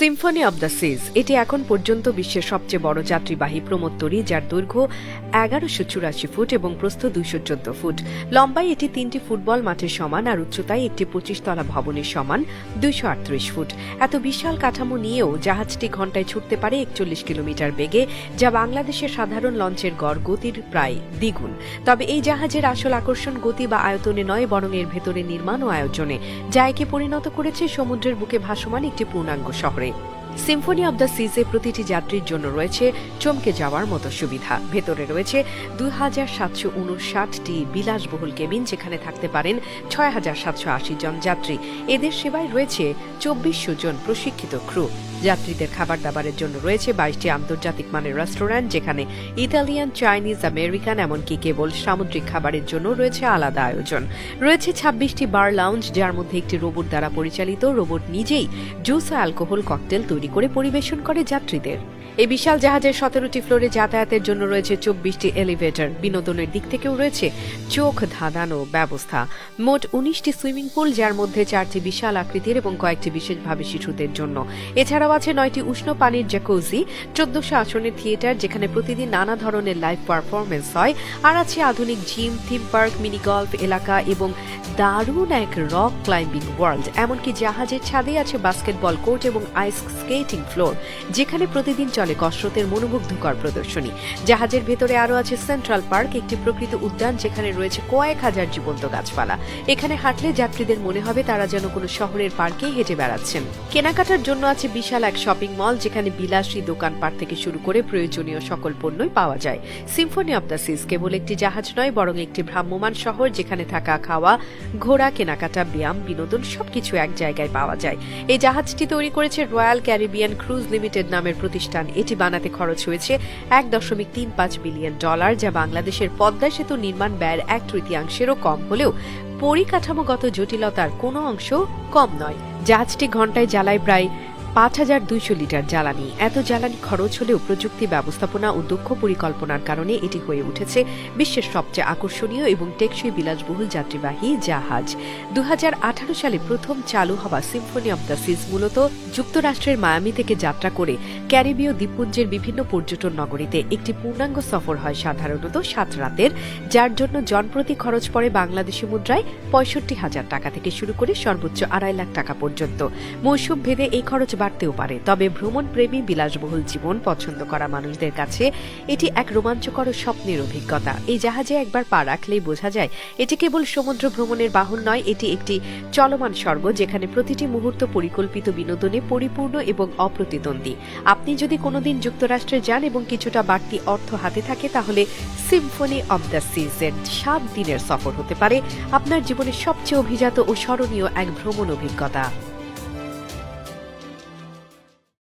Symphony of the সিজ এটি এখন পর্যন্ত বিশ্বের সবচেয়ে বড় যাত্রীবাহী প্রমোত্তরী, যার দৈর্ঘ্য 1184 ফুট এবং প্রস্থ 214 ফুট। লম্বায় এটি 3টি ফুটবল মাঠের সমান আর উচ্চতায় একটি 25 তলা ভবনের সমান 238 ফুট। এত বিশাল কাঠামো নিয়েও জাহাজটি ঘণ্টায় ছুটতে পারে 41 কিলোমিটার বেগে, যা বাংলাদেশের সাধারণ লঞ্চের গড় গতির প্রায় দ্বিগুণ। তবে এই জাহাজের আসল আকর্ষণ গতি বা আয়তনে নয়, বরং এর ভেতরে নির্মাণ ও আয়োজনে, যা একে পরিণত করেছে সমুদ্রের বুকে ভাসমান একটি পূর্ণাঙ্গ শহরে। সিম্ফনি অব দ্য সিজে প্রতিটি যাত্রীর জন্য রয়েছে চমকে যাওয়ার মতো সুবিধা। ভেতরে রয়েছে 2759টি বিলাসবহুল কেবিন, যেখানে থাকতে পারেন 6780 জন যাত্রী। এদের সেবায় রয়েছে 2400 জন প্রশিক্ষিত ক্রু। যাত্রীদের খাবার দাবারের জন্য রয়েছে 22টি আন্তর্জাতিক মানের রেস্টুরেন্ট, যেখানে ইতালিয়ান, চাইনিজ, আমেরিকান, এমনকি কেবল সামুদ্রিক খাবারের জন্য রয়েছে আলাদা আয়োজন। রয়েছে 26টি বার লাউঞ্জ, যার মধ্যে একটি রোবট দ্বারা পরিচালিত। রোবট নিজেই জুস ও অ্যালকোহল ককটেল তৈরি করে পরিবেশন করে যাত্রীদের। এই বিশাল জাহাজের 17টি ফ্লোরে যাতায়াতের জন্য রয়েছে 24টি এলিভেটর। বিনোদনের দিক থেকেও রয়েছে চোখ ধাঁধানো ব্যবস্থা। মোট 19টি সুইমিং পুল, যার মধ্যে 4টি বিশাল আকৃতির এবং কয়েকটি বিশেষভাবে শিশুদের জন্য। এছাড়াও আছে 9টি উষ্ণ পানির জ্যাকুজি, 1400 আসনের থিয়েটার, যেখানে প্রতিদিন নানা ধরনের লাইভ পারফরমেন্স হয়। আর আছে আধুনিক gym, theme park, mini golf এলাকা এবং দারুণ এক রক ক্লাইম্বিং ওয়ার্ল্ড। এমনকি জাহাজের ছাদে আছে বাস্কেটবল কোর্ট এবং আইস স্কেটিং ফ্লোর, যেখানে প্রতিদিন চলে কসরতের মনোমুগ্ধকর প্রদর্শনী। জাহাজের ভেতরে আরও আছে সেন্ট্রাল পার্ক, একটি প্রকৃত উদ্যান, যেখানে রয়েছে কয়েক হাজার জীবন্ত গাছপালা। এখানে হাঁটলে যাত্রীদের মনে হবে তারা যেন কোনো শহরের পার্কেই হেঁটে বেড়াচ্ছেন। কেনাকাটার জন্য আছে বিশাল এক শপিং মল, যেখানে বিলাসী দোকানপাট থেকে শুরু করে প্রয়োজনীয় সকল পণ্যই পাওয়া যায়। সিম্ফনি অব দ্য সিজ কেবল একটি জাহাজ নয়, বরং একটি ভ্রাম্যমাণ শহর, যেখানে থাকা, খাওয়া, ঘোরা, কেনাকাটা, ব্যায়াম, বিনোদন সবকিছু এক জায়গায় পাওয়া যায়। এই জাহাজটি তৈরি করেছে রয়্যাল ক্যারিবিয়ান ক্রুজ লিমিটেড নামের প্রতিষ্ঠান। এটি বানাতে খরচ হয়েছে $1.35 বিলিয়ন, যা বাংলাদেশের পদ্মা সেতু নির্মাণ ব্যয়ের 1/3 কম হলেও পরিকাঠামোগত জটিলতার কোনো অংশ কম নয়। জাহাজটি ঘণ্টায় জ্বালায় প্রায় 5200 লিটার জ্বালানি। এত জ্বালানি খরচ হলেও প্রযুক্তি ব্যবস্থাপনা ও দক্ষ পরিকল্পনার কারণে এটি হয়ে উঠেছে বিশ্বের সবচেয়ে আকর্ষণীয় এবং টেকসই বিলাসবহুল যাত্রীবাহী জাহাজ। 2018 সালে প্রথম চালু হওয়া সিম্ফনি অব দ্য সিজ মূলত যুক্তরাষ্ট্রের মায়ামি থেকে যাত্রা করে ক্যারিবীয় দ্বীপপুঞ্জের বিভিন্ন পর্যটন নগরীতে একটি পূর্ণাঙ্গ সফর হয়, সাধারণত 7 রাতের, যার জন্য জনপ্রতি খরচ পড়ে বাংলাদেশি মুদ্রায় 65,000 টাকা থেকে শুরু করে সর্বোচ্চ 2.5 লাখ টাকা পর্যন্ত। মৌসুম ভেদে এই খরচ বাড়তেও পারে, তবে ভ্রমণ প্রেমী, বিলাসবহুল জীবন পছন্দ করা মানুষদের কাছে এটি এক রোমাঞ্চকর স্বপ্নের অভিজ্ঞতা। এই জাহাজে একবার পা রাখলেই বোঝা যায় এটি কেবল সমুদ্র ভ্রমণের বাহন নয়, এটি একটি চলমান স্বর্গ, যেখানে প্রতিটি মুহূর্ত পরিকল্পিত বিনোদনে পরিপূর্ণ এবং অপ্রতিদ্বন্দ্বী। আপনি যদি কোনোদিন যুক্তরাষ্ট্রে যান এবং কিছুটা বাড়তি অর্থ হাতে থাকে, তাহলে সিম্ফনি অব দ্য সিজের 7 দিনের সফর হতে পারে আপনার জীবনের সবচেয়ে অভিজাত ও স্মরণীয় এক ভ্রমণ অভিজ্ঞতা।